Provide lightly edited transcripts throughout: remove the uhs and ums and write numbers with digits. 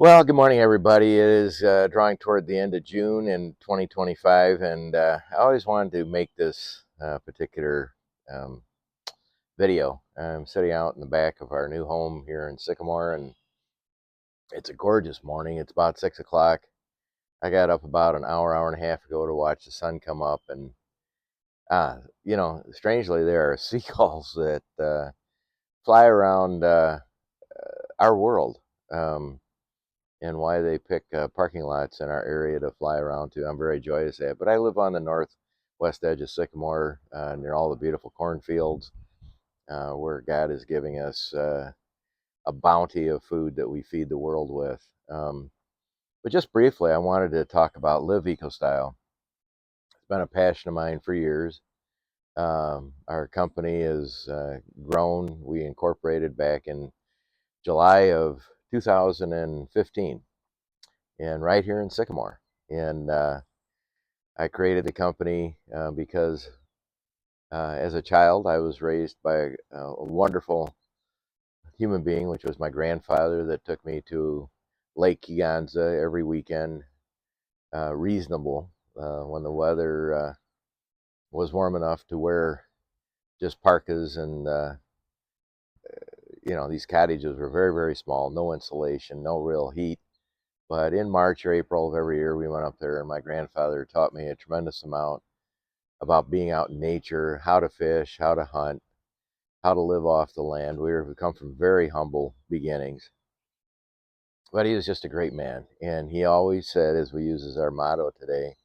Well, good morning, everybody. It is drawing toward the end of June in 2025, and I always wanted to make this particular um, video. I'm sitting out in the back of our new home here in Sycamore, and it's a gorgeous morning. It's about 6 o'clock. I got up about an hour and a half ago to watch the sun come up, and strangely, there are seagulls that fly around our world. Um, and why they pick parking lots in our area to fly around to. I'm very joyous at. But I live on the northwest edge of Sycamore, near all the beautiful cornfields, where God is giving us a bounty of food that we feed the world with. But just briefly, I wanted to talk about Live Eco Style. It's been a passion of mine for years. Our company has grown. We incorporated back in July of 2015, and right here in Sycamore. And I created the company because as a child I was raised by a wonderful human being, which was my grandfather, that took me to Lake Kiganza every weekend, reasonable, when the weather was warm enough to wear just parkas. And these cottages were very, very small, no insulation, no real heat. But in March or April of every year, we went up there, and my grandfather taught me a tremendous amount about being out in nature, how to fish, how to hunt, how to live off the land. We come from very humble beginnings, but he was just a great man. And he always said, as we use as our motto today,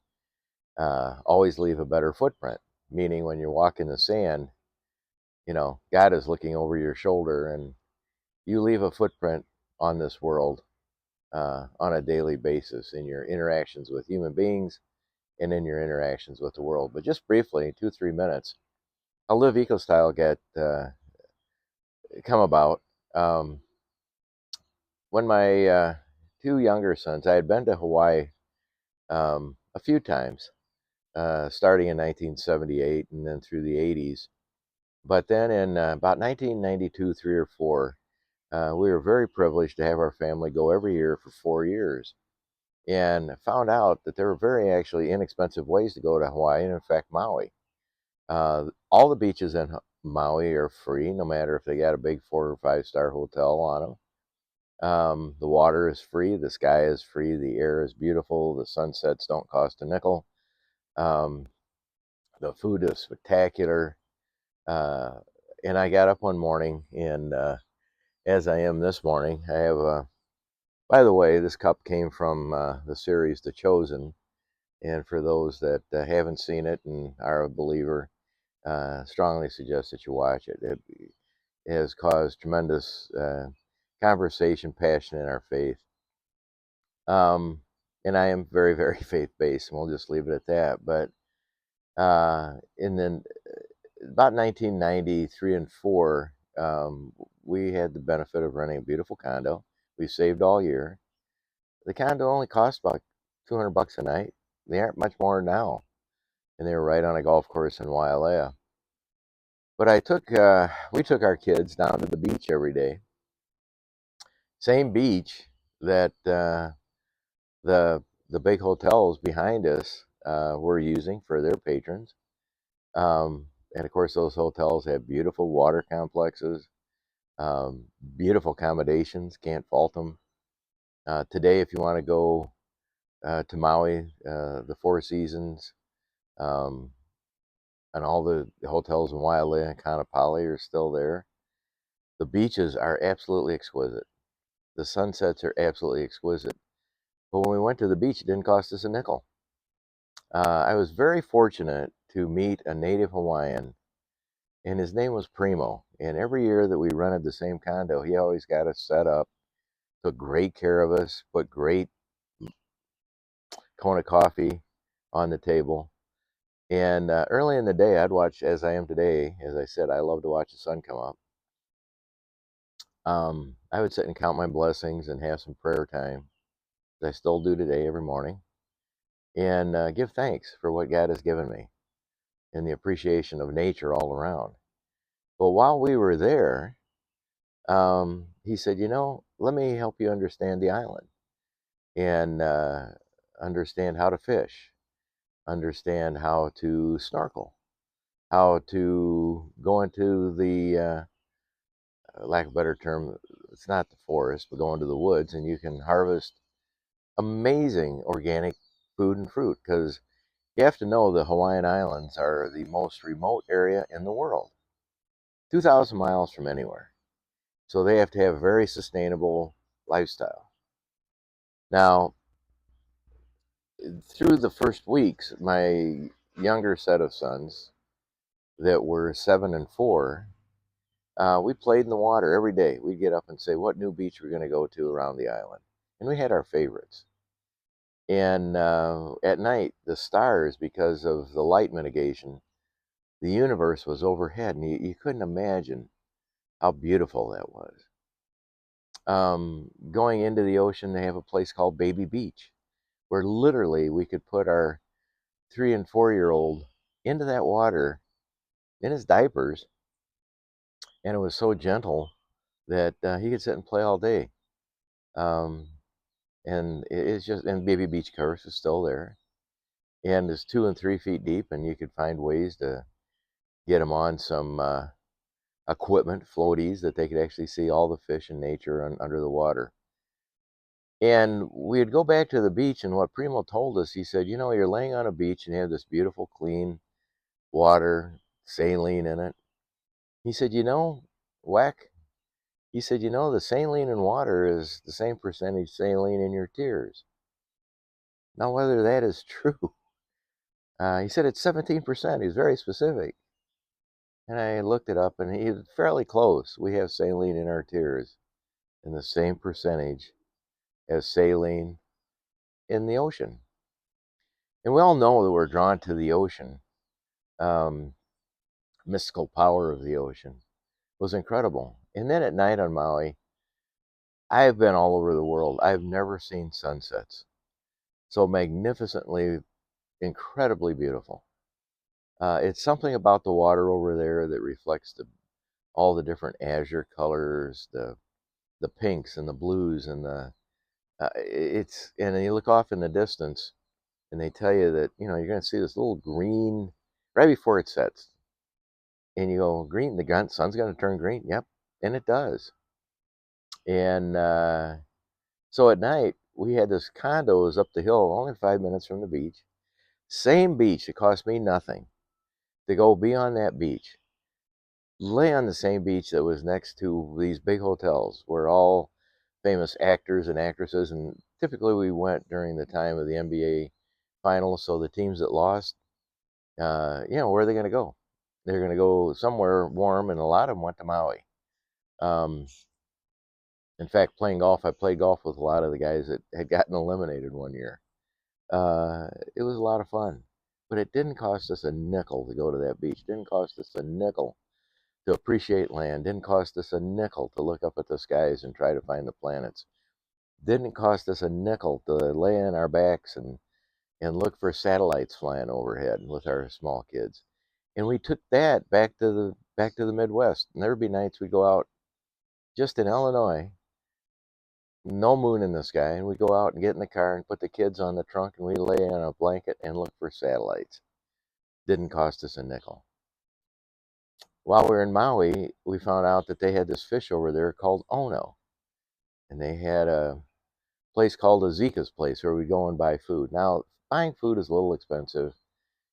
always leave a better footprint. Meaning, when you walk in the sand, God is looking over your shoulder, and you leave a footprint on this world on a daily basis in your interactions with human beings and in your interactions with the world. But just briefly, 2 3 minutes, how Live Eco Style get come about. Um, when my two younger sons, I had been to Hawaii a few times, starting in 1978 and then through the 80s. But then in about 1992, 3 or 4, we were very privileged to have our family go every year for 4 years, and found out that there were very actually inexpensive ways to go to Hawaii, and in fact, Maui. All the beaches in Maui are free, no matter if they got a big 4 or 5 star hotel on them. The water is free, the sky is free, the air is beautiful, the sunsets don't cost a nickel. Um, the food is spectacular. Uh, and I got up one morning, and as I am this morning, I have by the way, this cup came from the series The Chosen. And for those that haven't seen it and are a believer, strongly suggest that you watch it. It has caused tremendous conversation, passion in our faith. Um, and I am very, very faith based, and we'll just leave it at that. But in then about 1993 and 4, we had the benefit of renting a beautiful condo. We saved all year. The condo only cost about $200 a night. They aren't much more now, and they were right on a golf course in Wailea. But we took our kids down to the beach every day. Same beach that the the big hotels behind us were using for their patrons. And of course, those hotels have beautiful water complexes, beautiful accommodations. Can't fault them. Today, if you want to go to Maui, the Four Seasons, um, and all the hotels in Wailea and Kaanapali are still there. The beaches are absolutely exquisite. The sunsets are absolutely exquisite. But when we went to the beach, it didn't cost us a nickel. I was very fortunate to meet a native Hawaiian, and his name was Primo. And every year that we rented the same condo, he always got us set up, took great care of us, put great Kona coffee on the table. And early in the day, I'd watch, as I am today, as I said, I love to watch the sun come up. I would sit and count my blessings and have some prayer time, as I still do today every morning, and give thanks for what God has given me and the appreciation of nature all around. But while we were there, he said, let me help you understand the island. and understand how to fish, understand how to snorkel, how to go into the, lack of a better term, it's not the forest, but go into the woods and you can harvest amazing organic food and fruit, because you have to know the Hawaiian Islands are the most remote area in the world, 2,000 miles from anywhere. So they have to have a very sustainable lifestyle. Now, through the first weeks, my younger set of sons that were 7 and 4, we played in the water every day. We'd get up and say what new beach we're going to go to around the island. And we had our favorites. And at night, the stars, because of the light mitigation, the universe was overhead, and you couldn't imagine how beautiful that was. Going into the ocean, they have a place called Baby Beach, where literally we could put our 3 and 4 year old into that water in his diapers, and it was so gentle that he could sit and play all day. Um, and it's just, and Baby Beach course is still there, and it's 2 and 3 feet deep, and you could find ways to get them on some equipment, floaties, that they could actually see all the fish in nature under the water. And we'd go back to the beach, and what Primo told us, he said, you know, you're laying on a beach and you have this beautiful, clean water, saline in it. He said, you know, Whack, he said, you know, the saline in water is the same percentage saline in your tears. Now, whether that is true, he said it's 17%. He's very specific. And I looked it up, and he's fairly close. We have saline in our tears in the same percentage as saline in the ocean. And we all know that we're drawn to the ocean. Um, Mystical power of the ocean was incredible. And then at night on Maui, I've been all over the world. I've never seen sunsets so magnificently, incredibly beautiful. It's something about the water over there that reflects all the different azure colors, the pinks and the blues and the it's, and then you look off in the distance and they tell you that, you know, you're going to see this little green right before it sets, and you go, green, the sun's going to turn green. Yep, and it does. And so at night we had this condos up the hill, only 5 minutes from the beach. Same beach. It cost me nothing to go be on that beach, lay on the same beach that was next to these big hotels where all famous actors and actresses, and typically we went during the time of the NBA finals, so the teams that lost, you know, where are they going to go? They're going to go somewhere warm, and a lot of them went to Maui. Um, in fact, playing golf, I played golf with a lot of the guys that had gotten eliminated one year. It was a lot of fun, but it didn't cost us a nickel to go to that beach. It didn't cost us a nickel to appreciate land. It didn't cost us a nickel to look up at the skies and try to find the planets. It didn't cost us a nickel to lay on our backs and look for satellites flying overhead with our small kids. And we took that back to the Midwest. And there'd be nights we'd go out just in Illinois, no moon in the sky, and we'd go out and get in the car and put the kids on the trunk, and we'd lay on a blanket and look for satellites. Didn't cost us a nickel. While we were in Maui, we found out that they had this fish over there called Ono, and they had a place called Azika's place where we go and buy food. Now, buying food is a little expensive,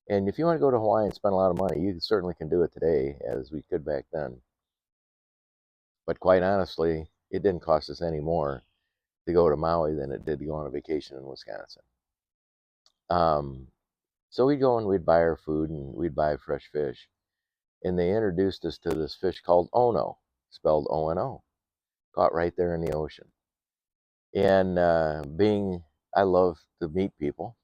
and if you want to go to Hawaii and spend a lot of money, you certainly can do it today, as we could back then. But quite honestly, it didn't cost us any more to go to Maui than it did to go on a vacation in Wisconsin. Um, so we'd go and we'd buy our food and we'd buy fresh fish. And they introduced us to this fish called Ono, spelled O-N-O, caught right there in the ocean. And I love to meet people.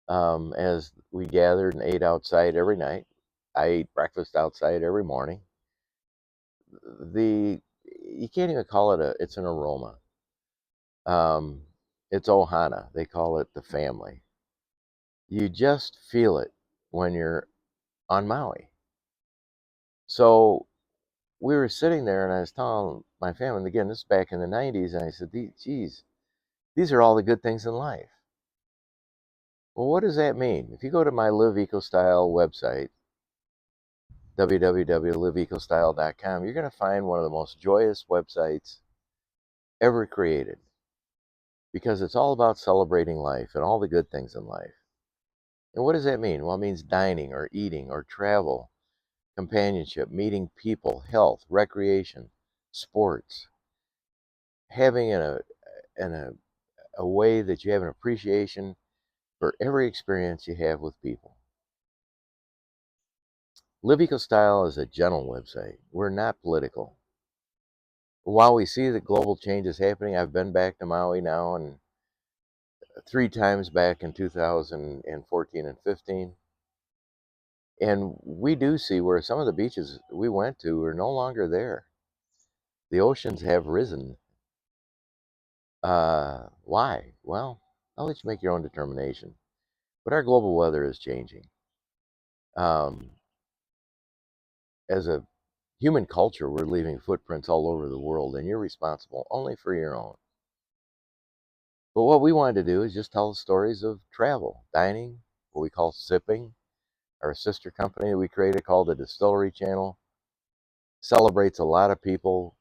As we gathered and ate outside every night, I ate breakfast outside every morning. You can't even call it it's an aroma. Um, it's ohana. They call it the family. You just feel it when you're on Maui. So we were sitting there, and I was telling my family, again, this is back in the 90s, and I said, geez, These are all the good things in life. Well, what does that mean? If you go to my Live Eco Style website, www.liveecostyle.com, you're going to find one of the most joyous websites ever created because it's all about celebrating life and all the good things in life. And what does that mean? Well, it means dining or eating or travel, companionship, meeting people, health, recreation, sports, having a way that you have an appreciation for every experience you have with people. Live Eco Style is a gentle website. We're not political. While we see that global change is happening, I've been back to Maui now and 3 times back in 2014 and 15. And we do see where some of the beaches we went to are no longer there. The oceans have risen. Why? Well, I'll let you make your own determination. But our global weather is changing. Um, as a human culture, we're leaving footprints all over the world, and you're responsible only for your own. But what we wanted to do is just tell the stories of travel, dining, what we call sipping. Our sister company that we created called the Distillery Channel celebrates a lot of people.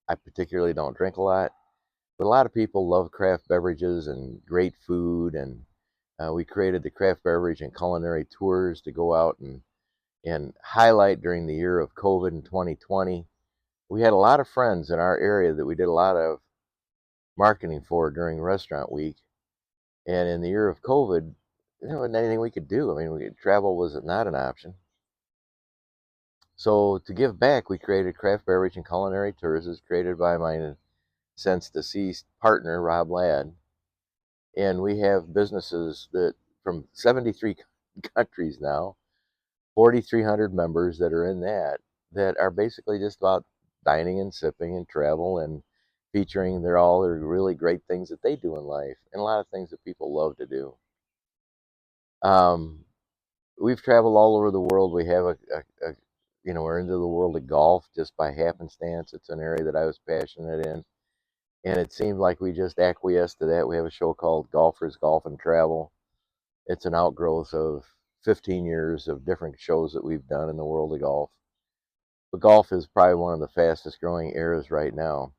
I particularly don't drink a lot, but a lot of people love craft beverages and great food. And we created the craft beverage and culinary tours to go out and highlight during the year of COVID in 2020. We had a lot of friends in our area that we did a lot of marketing for during Restaurant Week. And in the year of COVID, there wasn't anything we could do. I mean, travel was not an option. So to give back, we created craft beverage and culinary tours. It's created by my since deceased partner, Rob Ladd. And we have businesses that from 73 countries now, 4,300 members that are in that are basically just about dining and sipping and travel and featuring they're all the really great things that they do in life and a lot of things that people love to do. Um, we've traveled all over the world. We have we're into the world of golf just by happenstance. It's an area that I was passionate in, and it seemed like we just acquiesced to that. We have a show called Golfers, Golf, and Travel. It's an outgrowth of 15 years of different shows that we've done in the world of golf. But golf is probably one of the fastest growing areas right now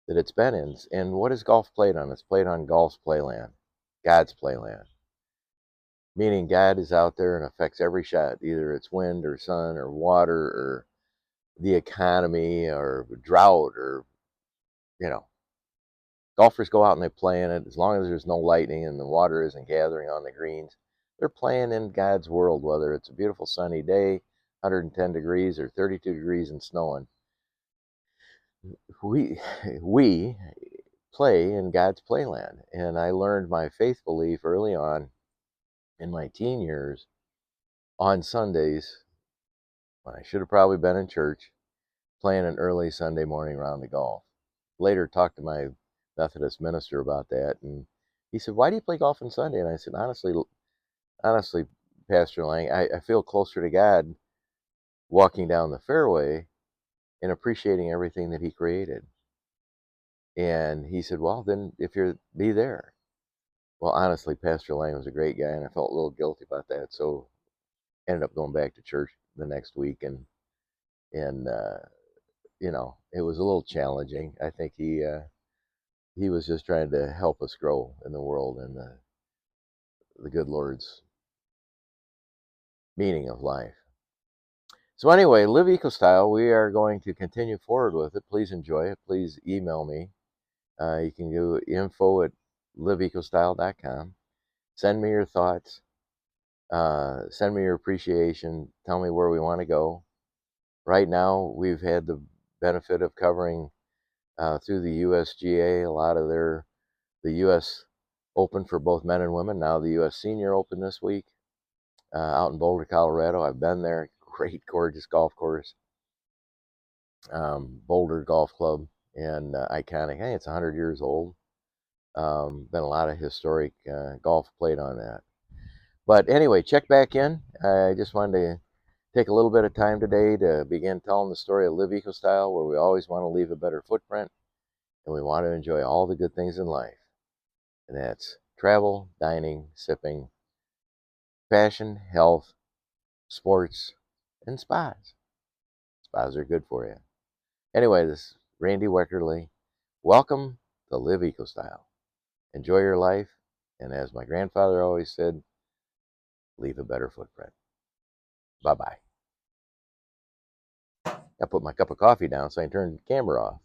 that it's been in. And what is golf played on? It's played on golf's playland, God's playland. Meaning God is out there and affects every shot, either it's wind or sun or water or the economy or drought or, you know, golfers go out and they play in it. As long as there's no lightning and the water isn't gathering on the greens, they're playing in God's world, whether it's a beautiful sunny day, 110 degrees or 32 degrees and snowing. We, we play in God's playland. And I learned my faith belief early on in my teen years on Sundays when I should have probably been in church playing an early Sunday morning round of golf. Later talked to my Methodist minister about that, and he said, "Why do you play golf on Sunday?" And I said, "Honestly, Pastor Lang, I feel closer to God walking down the fairway and appreciating everything that He created." And he said, "Well, then if you're be there." Well, honestly, Pastor Lang was a great guy, and I felt a little guilty about that, so ended up going back to church the next week, and it was a little challenging. I think he was just trying to help us grow in the world and the good Lord's meaning of life. So anyway, Live Eco Style, we are going to continue forward with it. Please enjoy it. Please email me. You can do info@liveecostyle.com. Send me your thoughts. Send me your appreciation. Tell me where we want to go. Right now, we've had the benefit of covering through the USGA a lot of the U.S. Open for both men and women. Now the U.S. Senior Open this week out in Boulder, Colorado. I've been there. Great, gorgeous golf course. Boulder Golf Club and iconic. Hey, it's 100 years old. Been a lot of historic golf played on that. But anyway, check back in. I just wanted to take a little bit of time today to begin telling the story of Live Eco Style, where we always want to leave a better footprint and we want to enjoy all the good things in life. And that's travel, dining, sipping, fashion, health, sports, and spas. Spas are good for you. Anyway, this is Randy Weckerly. Welcome to Live Eco Style. Enjoy your life, and as my grandfather always said, leave a better footprint. Bye bye. I put my cup of coffee down so I can turn the camera off.